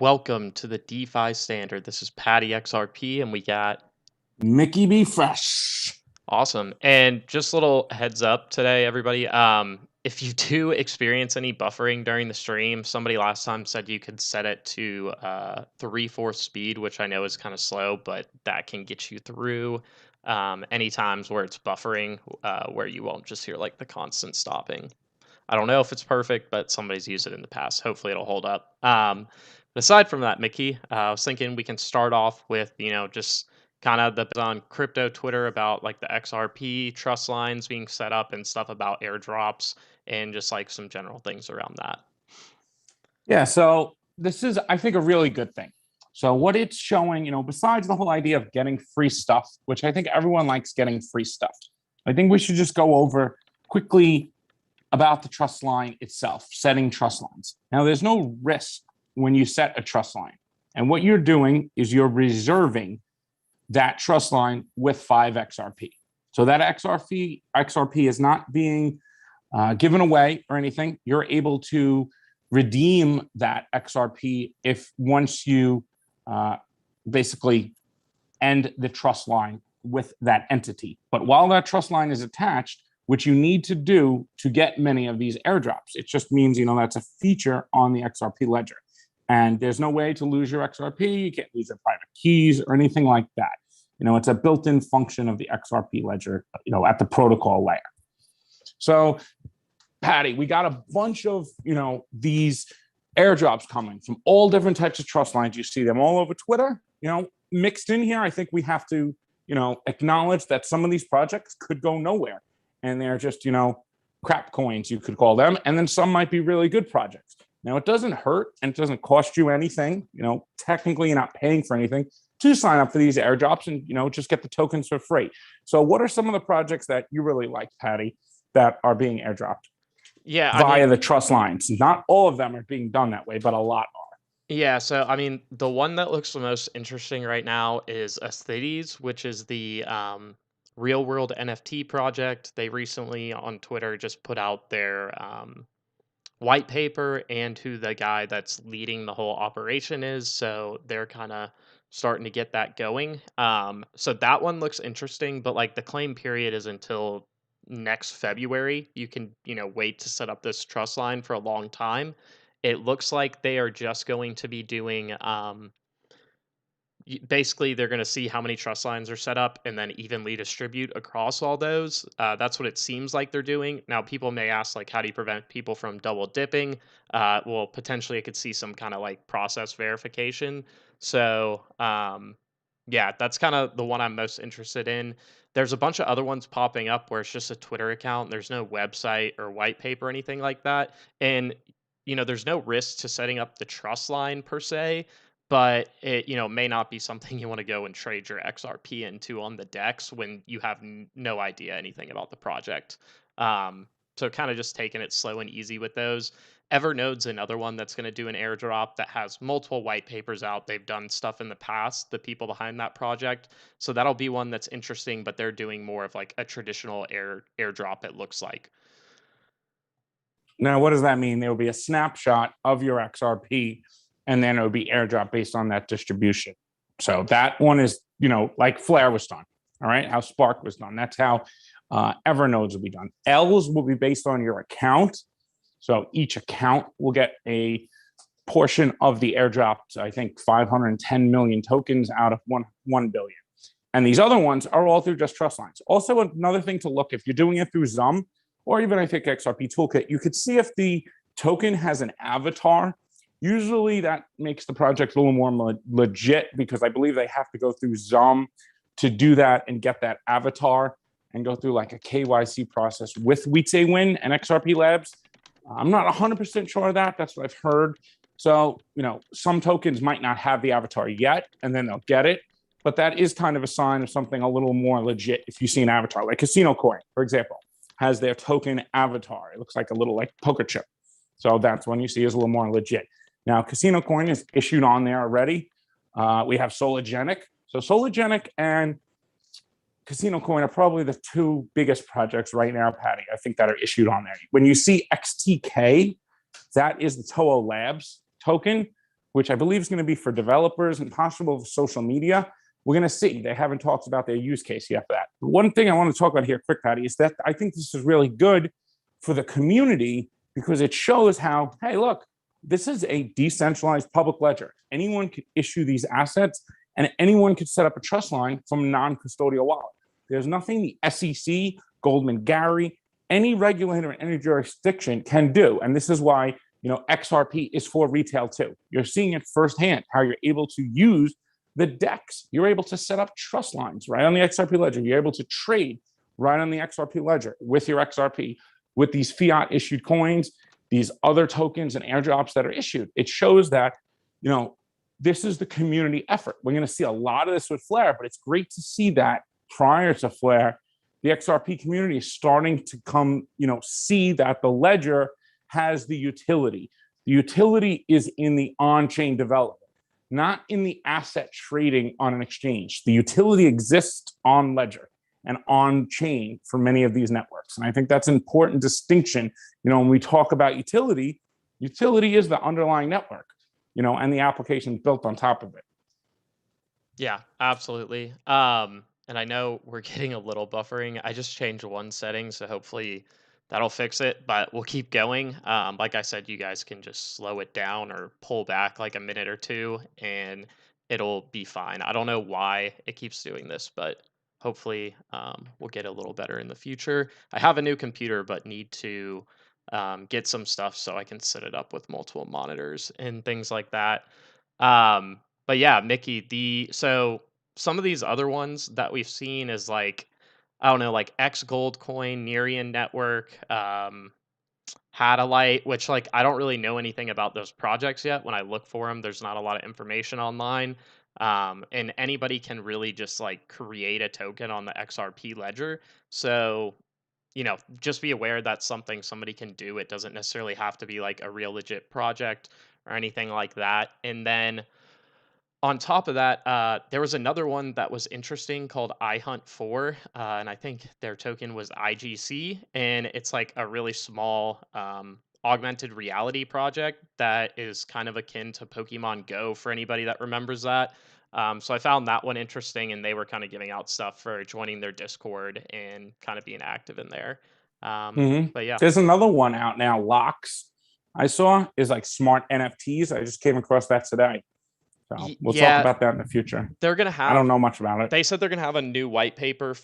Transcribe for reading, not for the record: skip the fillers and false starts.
Welcome to the DeFi Standard. This is Patty XRP, and we got Mickey B. Fresh. awesome. And just a little heads up today, everybody. If you do experience any buffering during the stream, somebody last time said you could set it to 3/4 speed, which I know is kind of slow, but that can get you through any times where it's buffering, where you won't just hear like the constant stopping. I don't know if it's perfect, but somebody's used it in the past. Hopefully it'll hold up. But aside from that, Mickey, I was thinking we can start off with, just kind of the on crypto Twitter about like the XRP trust lines being set up and stuff about airdrops and just like some general things around that. Yeah, so this is, I think, a really good thing. So what it's showing, besides the whole idea of getting free stuff, which I think everyone likes getting free stuff, I think we should just go over quickly about the trust line itself, setting trust lines. Now, there's no risk when you set a trust line. And what you're doing is you're reserving that trust line with 5XRP. So that XRP is not being given away or anything. You're able to redeem that XRP if once you basically end the trust line with that entity. But while that trust line is attached, which you need to do to get many of these airdrops, it just means, that's a feature on the XRP ledger. And there's no way to lose your XRP. You can't lose your private keys or anything like that. It's a built-in function of the XRP ledger, at the protocol layer. So, Patty, we got a bunch of, these airdrops coming from all different types of trust lines. You see them all over Twitter, mixed in here. I think we have to, acknowledge that some of these projects could go nowhere. And they're just, crap coins, you could call them. And then some might be really good projects. Now, it doesn't hurt and it doesn't cost you anything. Technically, you're not paying for anything to sign up for these airdrops and, just get the tokens for free. So what are some of the projects that you really like, Patty, that are being airdropped? Yeah, via the trust lines. Not all of them are being done that way, but a lot are. Yeah, so the one that looks the most interesting right now is Aesthetes, which is the real world NFT project. They recently on Twitter just put out their white paper and who the guy that's leading the whole operation is. So they're kind of starting to get that going. So that one looks interesting, but like the claim period is until next February. You can, wait to set up this trust line for a long time. It looks like they are just going to be doing basically they're going to see how many trust lines are set up and then evenly distribute across all those. That's what it seems like they're doing. Now, people may ask, like, how do you prevent people from double dipping? Well, potentially, I could see some kind of like process verification. So, yeah, that's kind of the one I'm most interested in. There's a bunch of other ones popping up where it's just a Twitter account. There's no website or white paper or anything like that. And, there's no risk to setting up the trust line per se, but it may not be something you want to go and trade your XRP into on the DEX when you have no idea anything about the project. So kind of just taking it slow and easy with those. Evernode's another one that's going to do an airdrop that has multiple white papers out. They've done stuff in the past, the people behind that project. So that'll be one that's interesting, but they're doing more of like a traditional airdrop, it looks like. Now, what does that mean? There will be a snapshot of your XRP, and then it will be airdrop based on that distribution. So that one is, like Flare was done, all right? How Spark was done. That's how Evernodes will be done. L's will be based on your account. So each account will get a portion of the airdrop, I think 510 million tokens out of 1 billion. And these other ones are all through just trust lines. Also, another thing to look, if you're doing it through Zum, or even I think XRP Toolkit, you could see if the token has an avatar. Usually that makes the project a little more legit because I believe they have to go through Zum to do that and get that avatar and go through like a KYC process with Win and XRP Labs. I'm not 100% sure of that. That's what I've heard. So, some tokens might not have the avatar yet, and then they'll get it. But that is kind of a sign of something a little more legit if you see an avatar, like Casino Coin, for example, has their token avatar. It looks like a little like poker chip. So that's when you see is a little more legit. Now, Casino Coin is issued on there already. We have Sologenic. So Sologenic and Casino Coin are probably the two biggest projects right now, Patty, I think that are issued on there. When you see XTK, that is the Toho Labs token. which I believe is going to be for developers and possible for social media. We're going to see. They haven't talked about their use case yet for that. But one thing I want to talk about here quick, Patty, is that I think this is really good for the community because it shows how, hey, look, this is a decentralized public ledger. Anyone could issue these assets and anyone could set up a trust line from a non-custodial wallet. There's nothing the SEC, Goldman Gary, any regulator in any jurisdiction can do. And this is why, XRP is for retail too. You're seeing it firsthand, how you're able to use the DEX. You're able to set up trust lines right on the XRP ledger. You're able to trade right on the XRP ledger with your XRP, with these fiat issued coins, these other tokens and airdrops that are issued. It shows that, this is the community effort. We're going to see a lot of this with Flare, but it's great to see that prior to Flare, the XRP community is starting to come, see that the ledger has the utility. The utility is in the on-chain development, not in the asset trading on an exchange. The utility exists on ledger and on chain for many of these networks. And I think that's an important distinction. When we talk about utility, utility is the underlying network, and the application built on top of it. Yeah, absolutely. And I know we're getting a little buffering. I just changed one setting, so hopefully that'll fix it, but we'll keep going. Like I said, you guys can just slow it down or pull back like a minute or two and it'll be fine. I don't know why it keeps doing this, but hopefully we'll get a little better in the future. I have a new computer, but need to get some stuff so I can set it up with multiple monitors and things like that. But yeah, Mickey, so some of these other ones that we've seen is like, I don't know, like X Gold Coin, Nerian Network, Hadalite, which like I don't really know anything about those projects yet. When I look for them, there's not a lot of information online. And anybody can really just like create a token on the XRP ledger. So, just be aware that's something somebody can do. It doesn't necessarily have to be like a real legit project or anything like that. And then on top of that, there was another one that was interesting called iHunt4, and I think their token was IGC, and it's like a really small augmented reality project that is kind of akin to Pokemon Go for anybody that remembers that. So I found that one interesting, and they were kind of giving out stuff for joining their Discord and kind of being active in there. But yeah, There's another one out now, Locks, I saw, is like smart NFTs. I just came across that today. So we'll talk about that in the future. They're gonna have. I don't know much about it. They said they're gonna have a new white paper